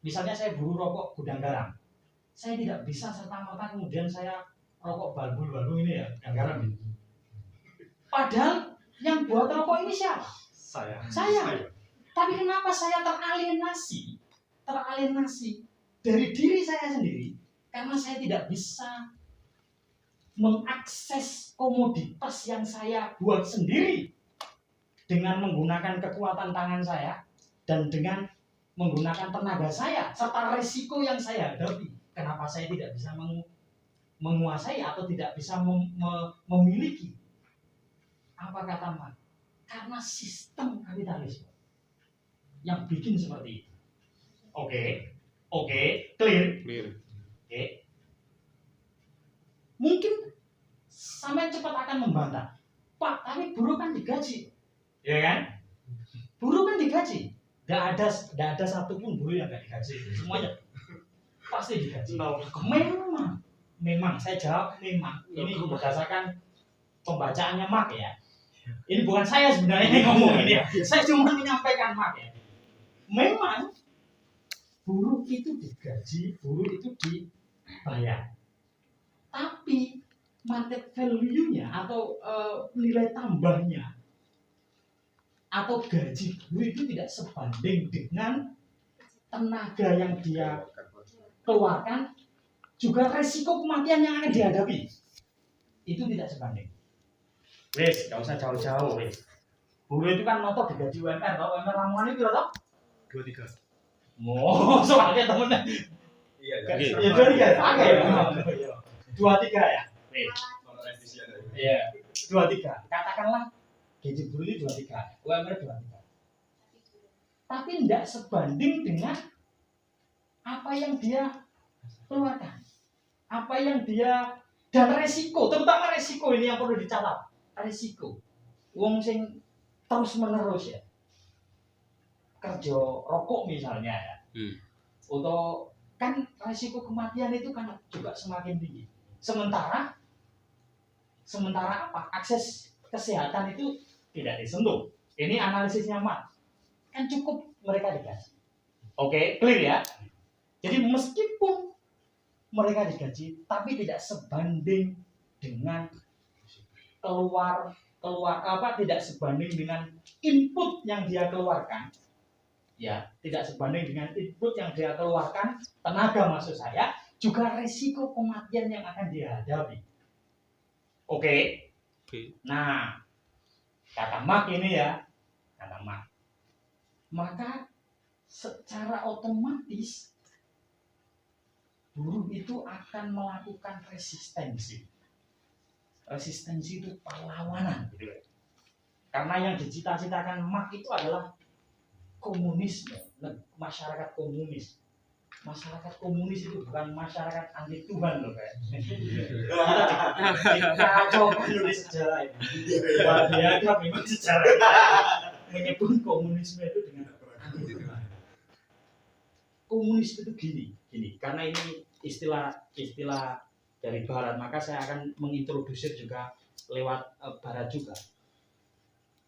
Misalnya saya buruh rokok gudang garam, saya tidak bisa serta-merta kemudian saya rokok balbul ini ya, gudang garam ini. Padahal yang buat rokok ini siapa? Saya. Tapi kenapa saya teralienasi dari diri saya sendiri? Karena saya tidak bisa mengakses komoditas yang saya buat sendiri dengan menggunakan kekuatan tangan saya dan dengan menggunakan tenaga saya serta risiko yang saya hadapi. Kenapa saya tidak bisa menguasai atau tidak bisa memiliki? Apa kata Marx? Karena sistem kapitalisme yang bikin seperti itu. Oke, clear. Oke. Mungkin sampai cepat akan membantah. Pak, tapi buruh kan digaji. Ya kan? Buruh kan digaji. Gak ada satupun buruh yang gak digaji. Semuanya pasti digaji. Memang saya jawab memang. Ini berdasarkan pembacaannya Marx ya. Ini bukan saya sebenarnya yang ngomong ini ya. Saya cuma menyampaikan Marx ya. Memang buruh itu digaji, buruh itu dibayar. Tapi market value-nya atau nilai tambahnya atau gaji buruh itu tidak sebanding dengan tenaga yang dia keluarkan, juga resiko kematian yang akan dihadapi. Itu tidak sebanding. Wes, gak usah jauh-jauh wes. Buruh itu kan noto digaji UMR, tau UMR Lamongan itu berapa? 23. Oh, soalnya temennya. Iya, ya 23 ya. Iya, 23. Katakanlah gaji buruh ini 23, UMR 23. Tapi tidak sebanding dengan apa yang dia keluarkan. Apa yang dia dan resiko, terutama resiko ini yang perlu dicatat. Resiko. Wong sing terus menerus ya. Kerja rokok misalnya ya. Untuk kan resiko kematian itu kan juga semakin tinggi. Sementara apa? Akses kesehatan itu tidak disentuh. Ini analisisnya Marx. Kan cukup mereka digaji. Oke, clear ya. Jadi meskipun mereka digaji, tapi tidak sebanding dengan tidak sebanding dengan input yang dia keluarkan. Ya, tidak sebanding dengan input yang dia keluarkan, tenaga maksud saya, juga resiko kematian yang akan dihadapi. Oke. Nah, kata Marx ini ya, maka secara otomatis buruh itu akan melakukan resistensi. Resistensi itu perlawanan, gitu. Karena yang dicita-citakan Marx itu adalah komunisme, masyarakat komunis. Masyarakat komunis itu bukan masyarakat anti Tuhan loh kayak. Kacau penulis sejarah ini. Dia memang sejarah menyebut komunisme itu dengan anti Tuhan. Komunis itu gini, karena ini istilah dari Barat, maka saya akan mengintrodusir juga lewat Barat juga.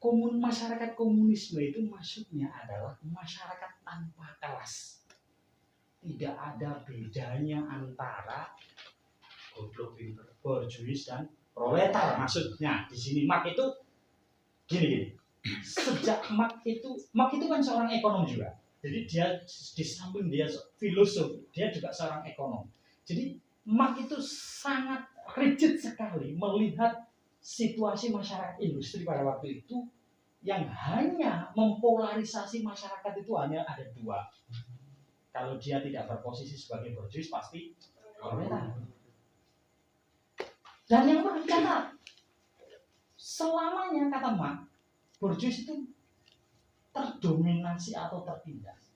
Masyarakat komunisme itu maksudnya adalah masyarakat tanpa kelas. Tidak ada bedanya antara borjuis dan proletar. Maksudnya di sini Marx itu gini. Sejak Marx itu kan seorang ekonom juga. Jadi dia di samping dia filosof, dia juga seorang ekonom. Jadi Marx itu sangat rigid sekali melihat situasi masyarakat industri pada waktu itu yang hanya mempolarisasi masyarakat itu hanya ada dua. Kalau dia tidak berposisi sebagai borjuis pasti proletar. Dan yang perlu dicatat, selamanya kata Marx, borjuis itu terdominasi atau tertindas.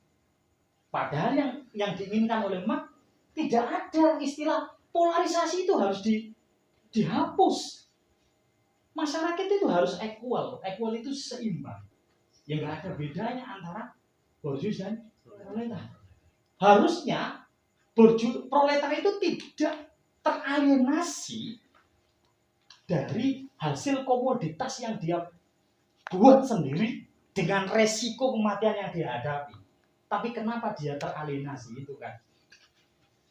Padahal yang diinginkan oleh Marx tidak ada istilah polarisasi itu harus dihapus. Masyarakat itu harus equal itu seimbang. Yang nggak ada bedanya antara borjuis dan proletar. Harusnya proletar itu tidak teralienasi dari hasil komoditas yang dia buat sendiri dengan resiko kematian yang dihadapi. Tapi kenapa dia teralienasi itu kan?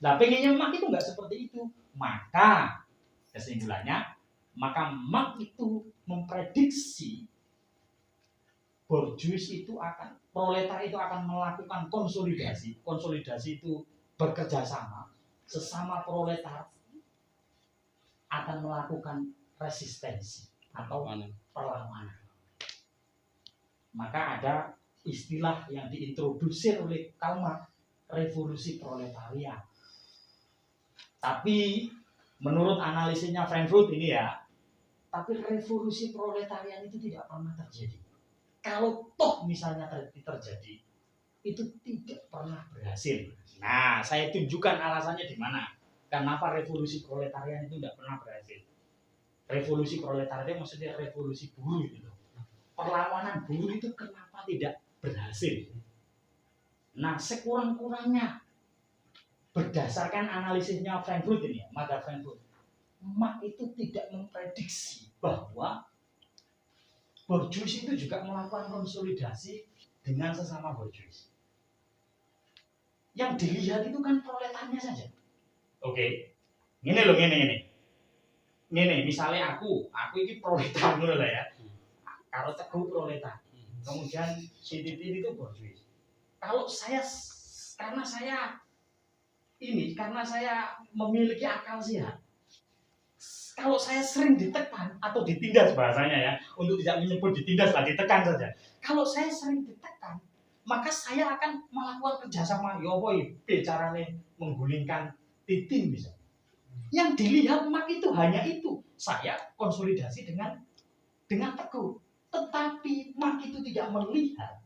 Nah, pengennya Marx itu nggak seperti itu. Maka kesimpulannya, maka Marx itu memprediksi borjuis itu akan, proletar itu akan melakukan konsolidasi. Konsolidasi itu bekerja sama, sesama proletar akan melakukan resistensi atau perlawanan. Maka ada istilah yang diintrodusir oleh Karl Marx, revolusi proletariat. Tapi menurut analisisnya Frankfurt ini ya, tapi revolusi proletariat itu tidak pernah terjadi. Kalau toh misalnya terjadi, itu tidak pernah berhasil. Nah, saya tunjukkan alasannya di mana. Kenapa revolusi proletariat itu tidak pernah berhasil. Revolusi proletariat maksudnya revolusi buruh gitu. Perlawanan buruh itu kenapa tidak berhasil? Nah, sekurang-kurangnya berdasarkan analisisnya Frankfurt ini, Marx Frankfurt, Marx itu tidak memprediksi bahwa borjuis itu juga melakukan konsolidasi dengan sesama borjuis. Yang dilihat itu kan proletarnya saja. Oke, ini loh, ini misalnya aku ini proletar dulu lah ya. Kalau Teguh proletar, kemudian si Titin itu borjuis. Kalau saya, karena saya memiliki akal sehat, kalau saya sering ditekan atau ditindas bahasanya ya, untuk tidak menyebut ditindas lah, ditekan saja. Kalau saya sering ditekan, maka saya akan melakukan kerjasama. Ya boy, caranya menggulingkan Titin misalnya. Yang dilihat Marx itu hanya itu, saya konsolidasi dengan Teguh. Tetapi Marx itu tidak melihat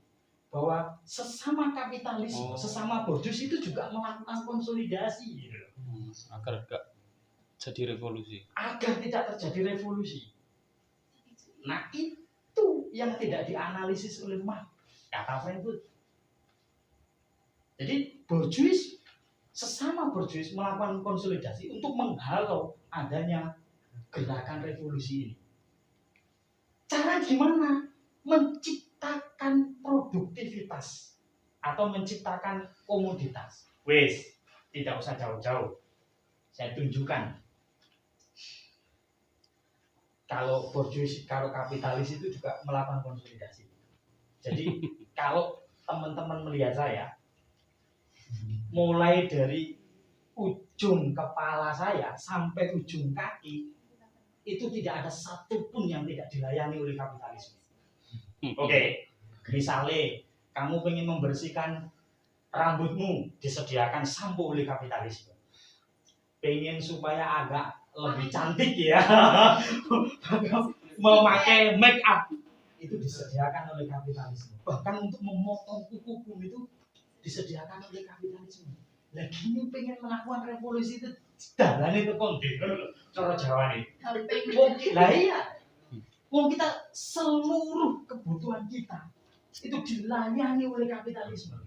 bahwa sesama kapitalisme, sesama borjuis itu juga melakukan konsolidasi gitu. Agar enggak jadi revolusi. Agar tidak terjadi revolusi. Nah, itu yang tidak dianalisis oleh Marx, kata Frankfurt. Jadi borjuis, sesama borjuis melakukan konsolidasi untuk menghalau adanya gerakan revolusi ini. Cara gimana? Menciptakan produktivitas atau menciptakan komoditas. Wes, tidak usah jauh-jauh. Saya tunjukkan. Kalau borjuis, kalau kapitalis itu juga melakukan konsolidasi. Jadi kalau teman-teman melihat saya, mulai dari ujung kepala saya sampai ujung kaki, itu tidak ada satupun yang tidak dilayani oleh kapitalisme. Oke, misalnya kamu ingin membersihkan rambutmu, disediakan sampo oleh kapitalisme. Pengen supaya agak lebih cantik ya, memakai make up, itu disediakan oleh kapitalisme. Bahkan untuk memotong kuku itu disediakan oleh kapitalisme. Lagi ini pengen melakukan revolusi itu, dalan itu konten, cara Jawa nih. Lah iya, mau kita seluruh kebutuhan kita itu dilayani oleh kapitalisme.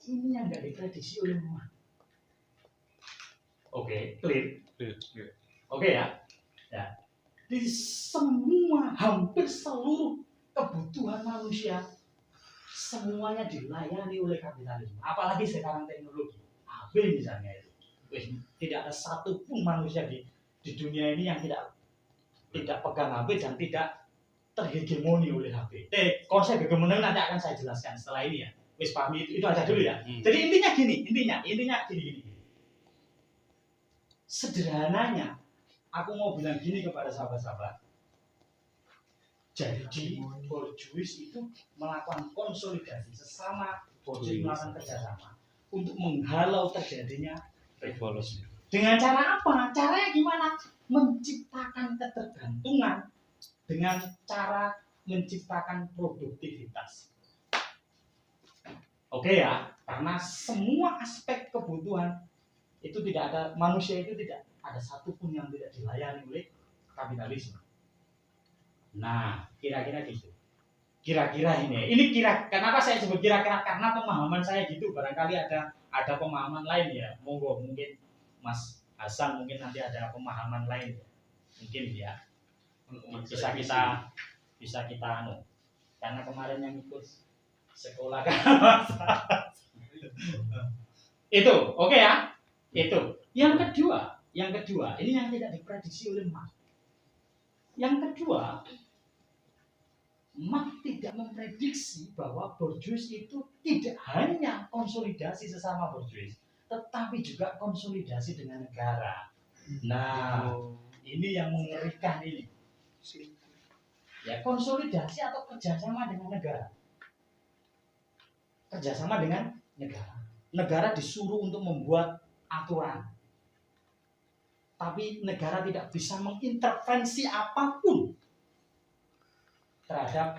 Ini yang nggak diprediksi oleh Marx. Oke, clear. Oke ya. Di semua, hampir seluruh kebutuhan manusia, semuanya dilayani oleh kapitalisme. Apalagi sekarang teknologi, HP misalnya itu, tidak ada satupun manusia di dunia ini yang tidak pegang HP dan tidak terhegemoni oleh HP. Konsep hegemoni nanti akan saya jelaskan setelah ini ya. Wis pahami itu aja dulu ya. Jadi intinya gini. Sederhananya, aku mau bilang gini kepada sahabat-sahabat. Jadi borjuis itu melakukan konsolidasi, sesama borjuis melakukan kerjasama untuk menghalau terjadinya revolusi. Dengan cara apa? Caranya gimana? Menciptakan ketergantungan dengan cara menciptakan produktivitas. Oke ya, karena semua aspek kebutuhan itu tidak ada, manusia itu tidak ada satupun yang tidak dilayani oleh kapitalisme. Nah, kira-kira gitu. Kira-kira ini kenapa saya sebut kira-kira? Karena pemahaman saya gitu. Barangkali ada pemahaman lain ya. Monggo, mungkin Mas Hasan mungkin nanti ada pemahaman lain. Mungkin ya. Bisa kita karena kemarin yang ikut Sekolah kan masalah. Itu, oke ya? Itu. Yang kedua, ini yang tidak diprediksi oleh Marx. Yang kedua, Marx tidak memprediksi bahwa borjuis itu tidak hanya konsolidasi sesama borjuis, tetapi juga konsolidasi dengan negara. Nah, ini yang mengerikan ini. Ya, konsolidasi atau kerjasama dengan negara. Kerjasama dengan negara. Negara disuruh untuk membuat aturan, tapi negara tidak bisa mengintervensi apapun terhadap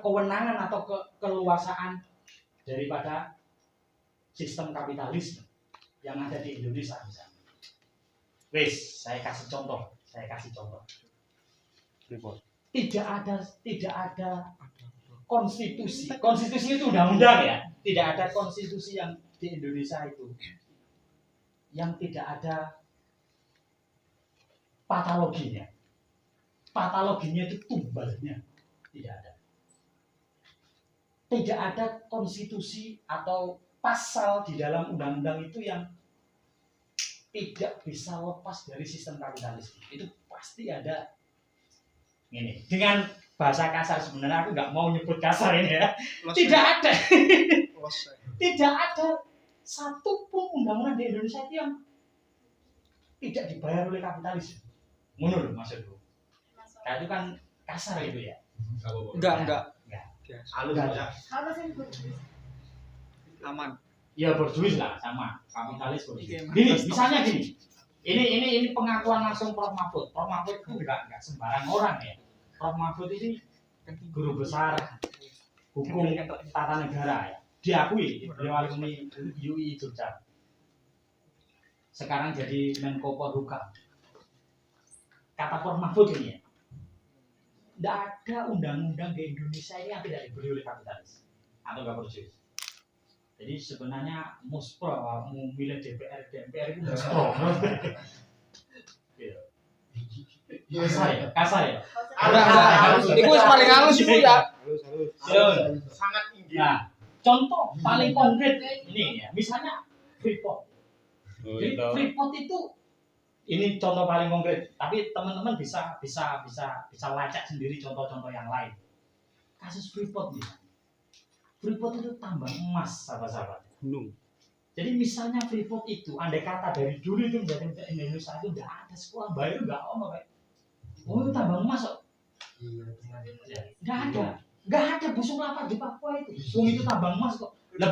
kewenangan atau keleluasaan daripada sistem kapitalisme yang ada di Indonesia misalnya. Wes, saya kasih contoh. Tidak ada konstitusi. Konstitusi itu undang-undang ya. Tidak ada konstitusi yang di Indonesia itu yang tidak ada patologinya. Patologinya itu tumbalnya tidak ada. Tidak ada konstitusi atau pasal di dalam undang-undang itu yang tidak bisa lepas dari sistem kapitalisme. Itu pasti ada. Ini dengan bahasa kasar, sebenarnya aku nggak mau nyebut kasar ini ya. Tidak ada. Tidak ada satu pun undang-undang di Indonesia itu yang tidak dibayar oleh kapitalis. Menurut maksudku. Nah, itu kan kasar itu ya. Enggak. Aman. Ya borjuis lah sama kapitalis borjuis. Gini, misalnya gini. Ini pengakuan langsung Prof. Mahfud. Prof. Mahfud itu enggak sembarang orang ya. Prof. Mahfud ini guru besar hukum tata negara ya. Diakui beliau alumni UI Jogja. Sekarang jadi Menko Polhukam. Kata Prof. Mahfud ini ya. Tidak ada undang-undang di Indonesia ini yang tidak diberi oleh kapitalis atau nggak borjuis. Jadi sebenarnya muspro memilih DPR itu muspro. Kasar ya. Itu paling halus itu ya. Sangat tinggi. Nah, contoh paling konkret ini ya, misalnya Freeport. Jadi Freeport itu ini contoh paling konkret, tapi teman-teman bisa lacak sendiri contoh-contoh yang lain. Kasus Freeport misalnya. Freeport itu tambang emas, sahabat-sahabat. Gunung. Jadi misalnya Freeport itu, andai kata dari dulu itu menjadi Indonesia itu nggak ada sekolah baru, nggak ono kayak, oh itu tambang emas kok. Nggak ada busung lapar di Papua itu. Busung itu tambang emas kok. Lah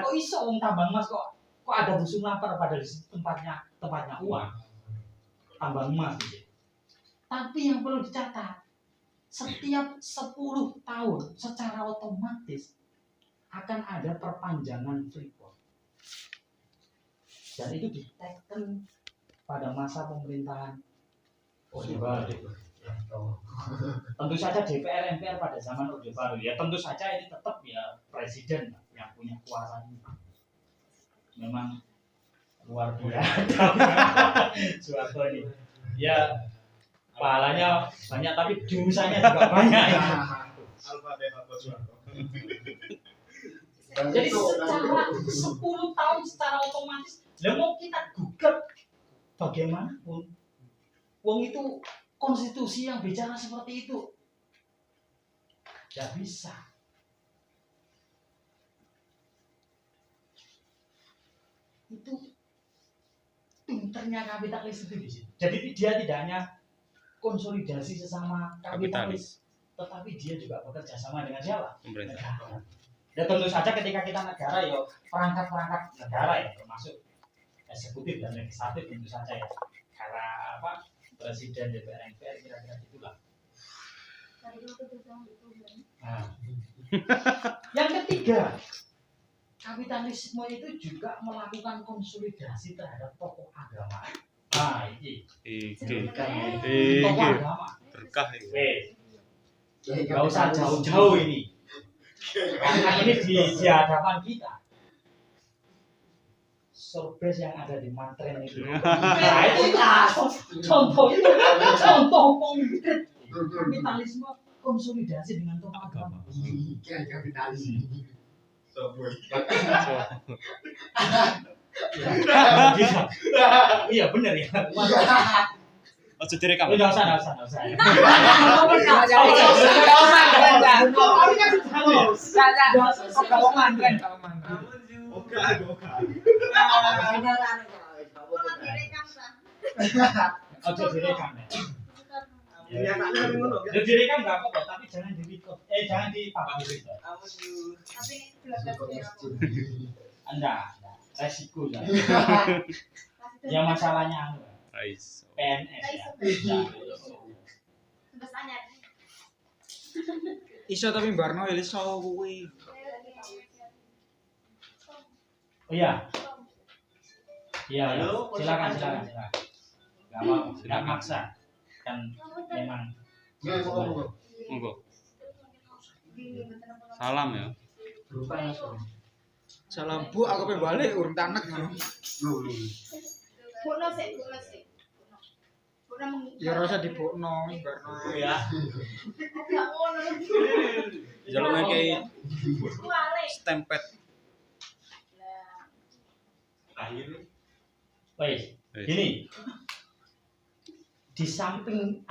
kok iso tambang emas kok ada busung lapar pada di tempatnya uang. Tambang emas gitu. Tapi yang perlu dicatat, setiap 10 tahun secara otomatis akan ada perpanjangan Freeport. Dan itu diteken pada masa pemerintahan Orde Baru. Tentu saja DPR MPR pada zaman Orde Baru ya, tentu saja ini tetap ya presiden yang punya kuasa ini. Memang luar biasa. Soeharto ini ya pahalanya banyak tapi dosanya juga banyak ya. Jadi secara 10 tahun secara otomatis mau kita gugat bagaimanapun wong itu konstitusi yang bicara seperti itu tidak bisa. Itu pinternya kapitalis itu di situ. Jadi dia tidak hanya konsolidasi sesama kapitalis, tetapi dia juga bekerja sama dengan siapa? Negara. Dan tentu saja ketika kita negara ya perangkat-perangkat negara ya termasuk eksekutif dan legislatif tentu saja ya. Karena apa? Presiden, DPR, MPR kira-kira itulah. Nah. Yang ketiga, kapitalisme itu juga melakukan konsolidasi terhadap tokoh agama. Nah, ini. Tokoh agama. Berkah itu. Gak usah jauh-jauh ini. Karena ini di hadapan kita. Sorbes yang ada di Mantren itu. Nah, itu contoh konkret kapitalisme konsolidasi dengan tokoh agama. Iya benar ya. Ojo direkam. Enggak usah. Ojo direkam ya. Ya direkam enggak apa-apa, tapi jangan di-record. Jangan di-publish. Tapi Enggak, resiko ya. Ya masalahnya anu. PNS ya. Iso tapi Barno ya iso kuwi. Oh iya. Iya, silakan. Enggak apa-apa, enggak maksa. Kan memang Monggo. Salam ya. Salam Bu, aku pengen balik urung tanek ngono. Bono sik. Ya rasa dibokno wis Barno. ya. Enggak ngono. Jaluk ngekei Wale. stempet. Wes, gini. Di samping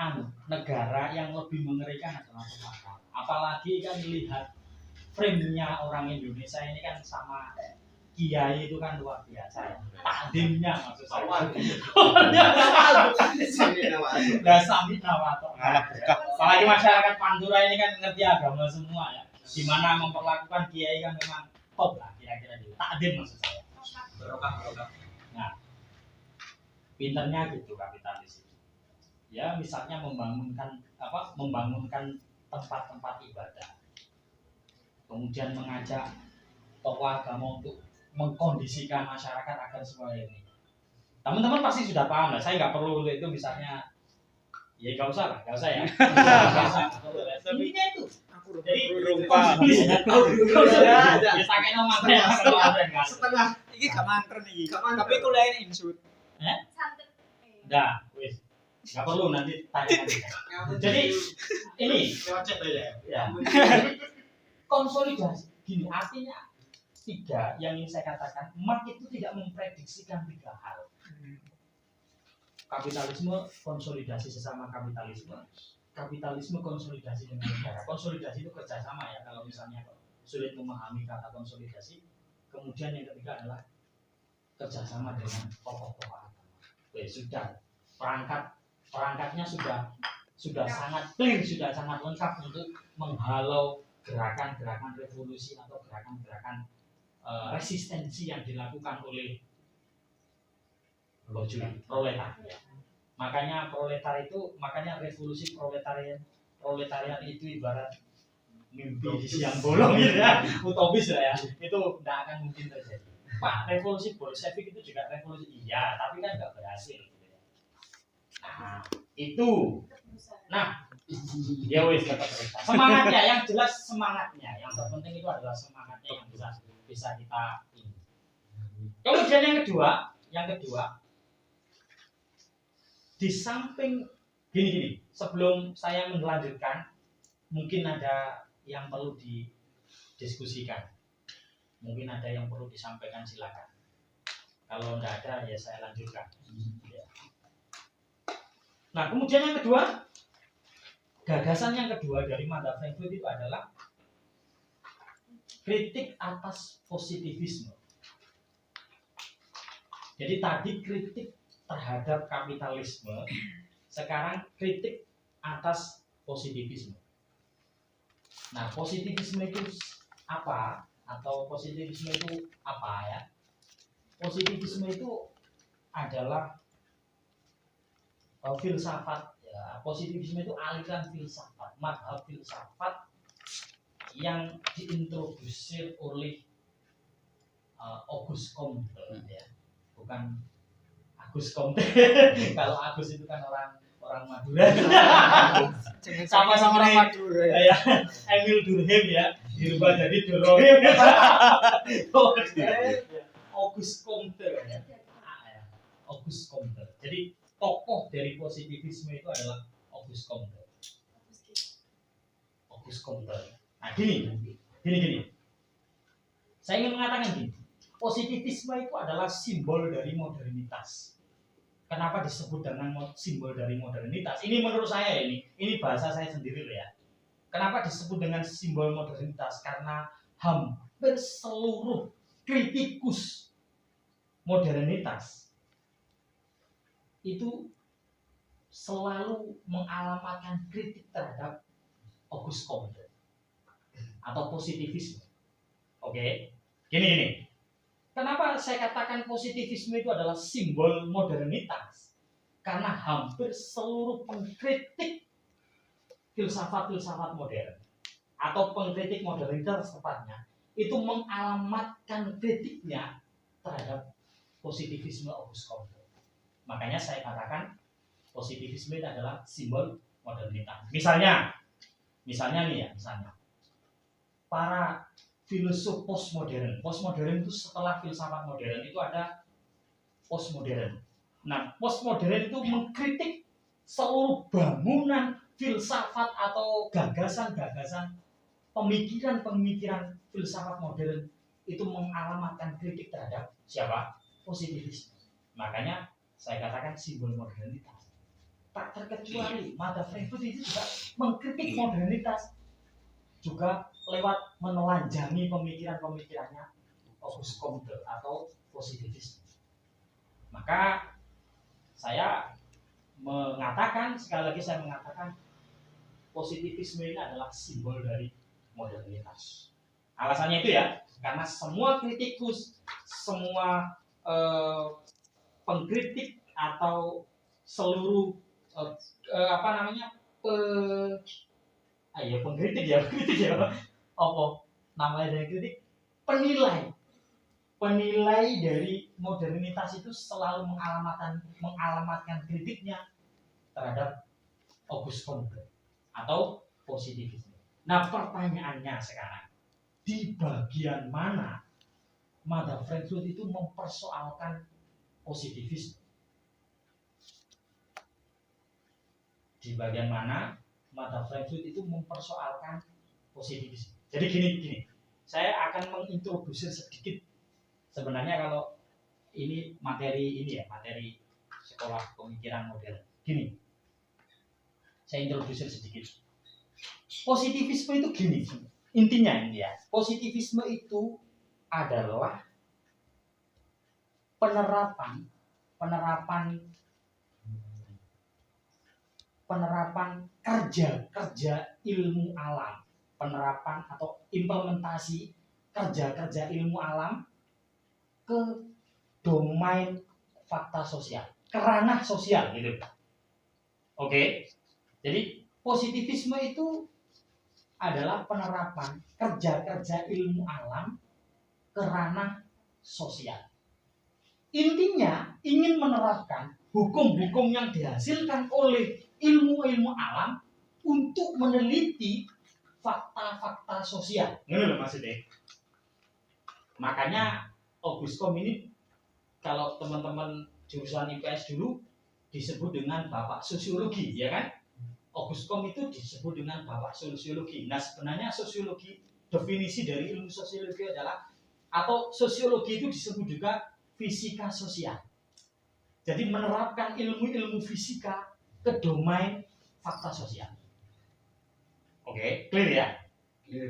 negara yang lebih mengerikan adalah Taiwan. Apalagi kan melihat frame-nya orang Indonesia ini kan sama kiai itu kan luar biasa ya. Takdimnya maksud saya. Nah, sami nawato. Apalagi masyarakat Pantura ini kan ngerti agama semua ya. Di mana memperlakukan kiai kan memang top lah kira-kira gitu. Takdim maksud saya. Nah, pinternya gitu kapitalis. Ya misalnya membangunkan tempat-tempat ibadah, kemudian mengajak tokoh agama untuk mengkondisikan masyarakat agar semua ini. Teman-teman pasti sudah paham lah, saya nggak perlu untuk itu misalnya, ya nggak usah ya. Intinya itu. Jadi Rumpah. Misalnya nomor Setengah iki gak mantren iki. Tapi kuliahnya insut. Dah, wis. Nggak perlu nanti tanya. Jadi ini ya. Konsolidasi gini artinya tiga yang ingin saya katakan, Marx itu tidak memprediksikan tiga hal. Kapitalisme konsolidasi sesama kapitalisme konsolidasi dengan negara. Konsolidasi itu kerjasama ya, kalau misalnya sulit memahami kata konsolidasi. Kemudian yang ketiga adalah kerjasama dengan tokoh-tokoh agama. Sudah perangkatnya sudah sangat clear, sudah sangat lengkap untuk menghalau gerakan-gerakan revolusi atau gerakan-gerakan resistensi yang dilakukan oleh proletar. Makanya revolusi proletariat itu ibarat mimpi di siang bolong gitu ya, utopis lah ya, itu tidak akan mungkin terjadi. Pak, revolusi Bolshevik itu juga revolusi, iya, tapi kan nggak berhasil. Nah, itu. Nah, ya wis tetap semangatnya, yang jelas semangatnya, yang terpenting itu adalah semangatnya yang bisa kita ini. Kemudian yang kedua, di samping gini, sebelum saya melanjutkan, mungkin ada yang perlu didiskusikan, mungkin ada yang perlu disampaikan, silakan. Kalau tidak ada ya saya lanjutkan. Nah, kemudian yang kedua, gagasan yang kedua dari Martha Frankfurt itu adalah kritik atas positivisme. Jadi tadi kritik terhadap kapitalisme, sekarang kritik atas positivisme. Nah, positivisme itu apa? Atau positivisme itu apa ya? Positivisme itu adalah filsafat ya. Positivisme itu aliran filsafat, madhab filsafat yang diintroduksi oleh Auguste Comte ya. Bukan Agus Comte. Kalau Agus itu kan orang Madura. Sama-sama orang Madura ya. Emil Durkheim ya, dirubah jadi Durkheim. Auguste Comte ya. Auguste Comte. Jadi tokoh dari positivisme itu adalah Auguste Comte. Auguste Comte. Nah, gini. Saya ingin mengatakan gini, positivisme itu adalah simbol dari modernitas. Kenapa disebut dengan simbol dari modernitas? Ini menurut saya ini bahasa saya sendiri loh ya. Kenapa disebut dengan simbol modernitas? Karena hampir seluruh kritikus modernitas itu selalu mengalamatkan kritik terhadap Auguste Comte atau positivisme. Oke, gini. Kenapa saya katakan positivisme itu adalah simbol modernitas? Karena hampir seluruh pengkritik filsafat-filsafat modern atau pengkritik modernitas tepatnya itu mengalamatkan kritiknya terhadap positivisme Auguste Comte. Makanya saya katakan positivisme itu adalah simbol modernitas. Misalnya para filosof postmodern itu setelah filsafat modern itu ada postmodern. Nah, postmodern itu mengkritik seluruh bangunan filsafat atau gagasan-gagasan pemikiran filsafat modern itu mengalamatkan kritik terhadap siapa? Positivisme. Makanya saya katakan simbol modernitas. Tak terkecuali Mata Frankfurt itu juga mengkritik modernitas juga lewat menelanjangi pemikirannya Auguste Comte atau positivisme. Maka saya sekali lagi saya mengatakan positivisme ini adalah simbol dari modernitas. Alasannya itu ya, karena semua kritikus, semua pengkritik atau seluruh pengkritik ya apa namanya dari kritik, penilai dari modernitas itu selalu mengalamatkan kritiknya terhadap Auguste Comte atau positivisme. Nah, pertanyaannya sekarang, di bagian mana Mata Frankfurt itu mempersoalkan positivisme? Di bagian mana Mata Frankfurt itu mempersoalkan positivisme? Jadi gini, saya akan mengintroduksi sedikit. Sebenarnya kalau ini materi sekolah pemikiran modern. Gini, saya introduksi sedikit. Positivisme itu gini, intinya ini ya. Positivisme itu adalah penerapan kerja ilmu alam, penerapan atau implementasi kerja ilmu alam ke domain fakta sosial, ke ranah sosial gitu. Oke. Jadi positivisme itu adalah penerapan kerja ilmu alam ke ranah sosial. Intinya ingin menerapkan hukum-hukum yang dihasilkan oleh ilmu alam untuk meneliti fakta-fakta sosial. Ini loh maksudnya. Makanya Auguste Comte ini kalau teman-teman jurusan IPS dulu disebut dengan bapak sosiologi, ya kan? Auguste Comte itu disebut dengan bapak sosiologi. Nah, sebenarnya sosiologi, definisi dari ilmu sosiologi adalah, atau sosiologi itu disebut juga fisika sosial. Jadi menerapkan ilmu fisika ke domain fakta sosial. Oke, clear ya?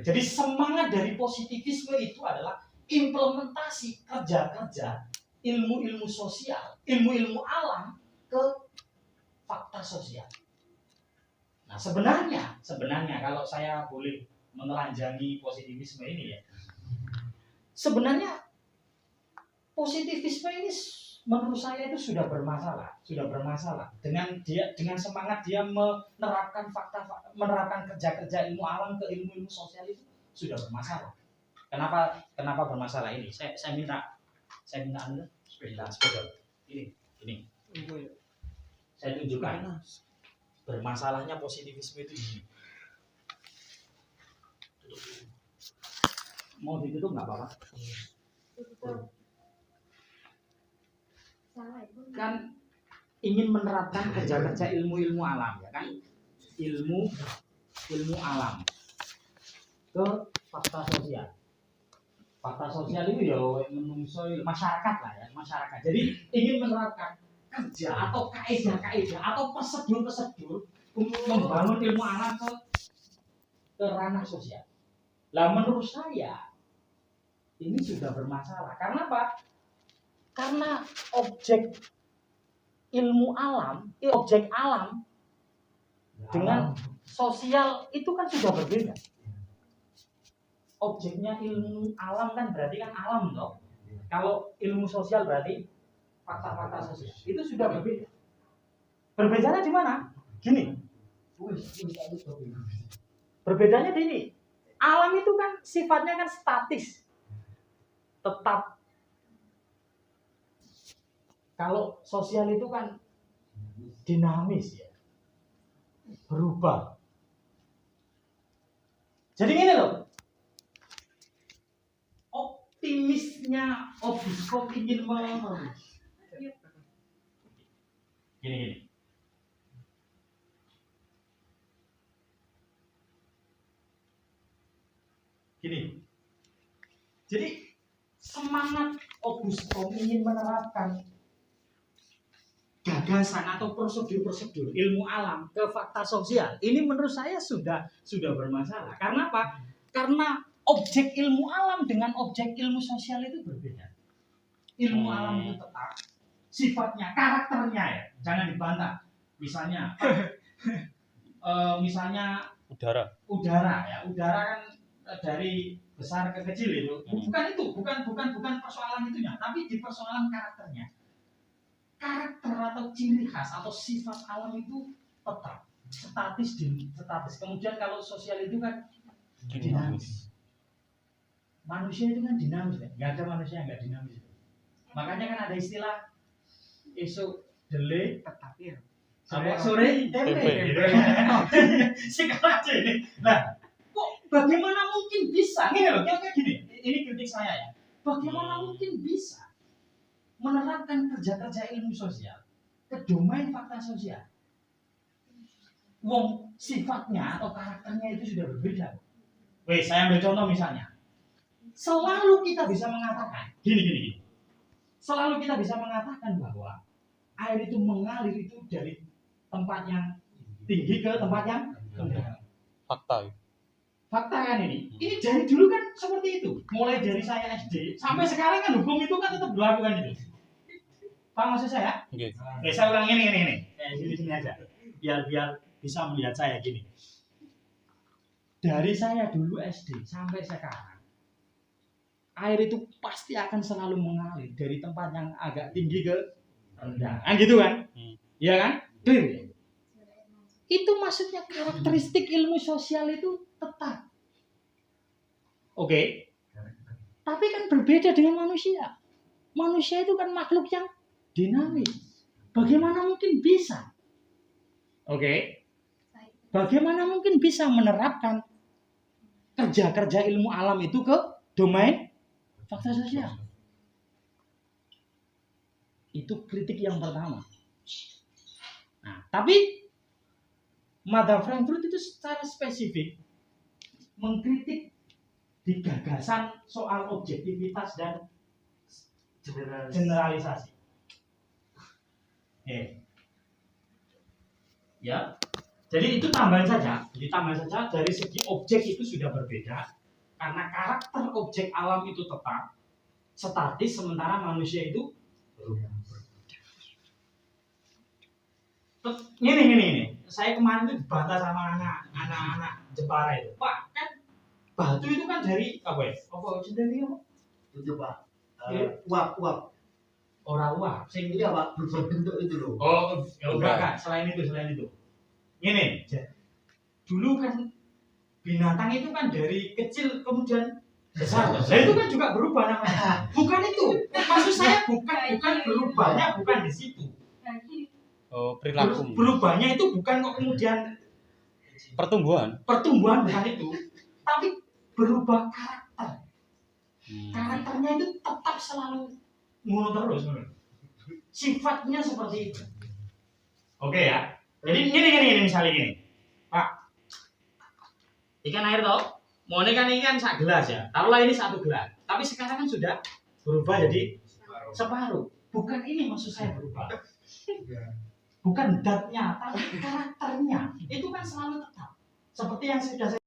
Jadi semangat dari positivisme itu adalah implementasi kerja ilmu sosial, ilmu alam ke fakta sosial. Nah, sebenarnya kalau saya boleh menelanjangi positivisme ini ya, sebenarnya positivisme ini menurut saya itu sudah bermasalah dengan semangat dia menerapkan kerja ilmu alam ke ilmu sosial itu sudah bermasalah. Kenapa bermasalah ini? Saya minta Anda sepeda ini. Saya tunjukkan bermasalahnya positivisme itu ini. Mau ditutup nggak apa-apa? Kan ingin menerapkan kerja ilmu alam, ya kan? Ilmu alam ke fakta sosial. Fakta sosial itu ya menungso masyarakat lah ya, masyarakat. Jadi ingin menerapkan kerja atau kaidah-kaidah atau prosedur-prosedur untuk membangun ilmu alam ke ranah sosial. Lah menurut saya ini sudah bermasalah. Karena apa? Karena objek ilmu alam, objek alam dengan sosial itu kan sudah berbeda. Objeknya ilmu alam kan berarti kan alam toh. Kalau ilmu sosial berarti fakta-fakta sosial. Itu sudah berbeda. Berbedanya di mana? Gini. Berbedanya di ini. Alam itu kan sifatnya kan statis. Tetap. Kalau sosial itu kan dinamis ya. Berubah. Jadi gini loh. Optimisnya Obiscop ingin gini. Jadi semangat Obiscop ingin menerapkan gagasan atau prosedur-prosedur ilmu alam ke fakta sosial. Ini menurut saya sudah bermasalah. Karena apa? Karena objek ilmu alam dengan objek ilmu sosial itu berbeda. Ilmu alam itu tetap sifatnya, karakternya ya, jangan dibantah. Misalnya udara ya, udara kan dari besar ke kecil itu. Bukan persoalan itunya, tapi di persoalan karakternya. Karakter atau ciri khas atau sifat alam itu tetap statis. Kemudian kalau sosial itu kan dinamis. Manusia itu kan dinamis, nggak ada manusia yang nggak dinamis. Makanya kan ada istilah esok dele tetapi sore tempe. Sekarang aja ini. Nah, kok bagaimana mungkin bisa? Ini loh, kayak gini. Ini kritik saya ya. Bagaimana mungkin bisa menerapkan kerja-kerja ilmu sosial ke domain fakta sosial? Wong sifatnya atau karakternya itu sudah berbeda. Weh, saya ambil contoh misalnya. Selalu kita bisa mengatakan gini. Selalu kita bisa mengatakan bahwa air itu mengalir itu dari tempat yang tinggi ke tempat yang rendah. Fakta kan ini. Ini dari dulu kan seperti itu. Mulai dari saya SD sampai sekarang kan hukum itu kan tetap berlaku kan itu. Paham maksud saya? Okay. Saya ulang ini. Sini aja. Biar bisa melihat saya gini. Dari saya dulu SD sampai sekarang, air itu pasti akan selalu mengalir dari tempat yang agak tinggi ke rendah. Kan gitu kan? Iya kan? Itu maksudnya karakteristik ilmu sosial itu tetap. Oke. Tapi kan berbeda dengan manusia. Manusia itu kan makhluk yang dinamis. Bagaimana mungkin bisa? Oke. Bagaimana mungkin bisa menerapkan kerja-kerja ilmu alam itu ke domain fakta sosial? Itu kritik yang pertama. Nah, tapi Madam Frankfurt itu secara spesifik mengkritik di gagasan soal objektivitas dan generalisasi. Ya, jadi itu tambahan saja. Dari segi objek itu sudah berbeda karena karakter objek alam itu tetap statis, sementara manusia itu berubah. Ini. Saya kemarin itu dibantah sama anak-anak Jepara itu. Pak, kan batu itu kan dari apa ya? Dari apa? Itu Pak. Uap. Orang uap. Iya Pak, berbentuk itu loh. Oh, ya udah kan. Selain itu. Ini. Dulu kan binatang itu kan dari kecil kemudian besar. Nah, itu kan juga berubah namanya. Bukan itu. Maksud saya bukan berubahnya bukan di situ. Oh, perilaku. Berubahnya itu bukan kok kemudian Pertumbuhan bukan itu, tapi berubah karakter. Karakternya itu tetap selalu ngono terus. Sifatnya seperti itu. Oke ya. Jadi gini misalnya gini. Pak. Ikan air toh Mau ini kan sak gelas ya. Taruhlah ini 1 gelas. Tapi sekarang kan sudah berubah jadi separuh. Bukan ini maksud saya berubah. Bukan datnya, tapi karakternya. Itu kan selalu tetap. Seperti yang sudah saya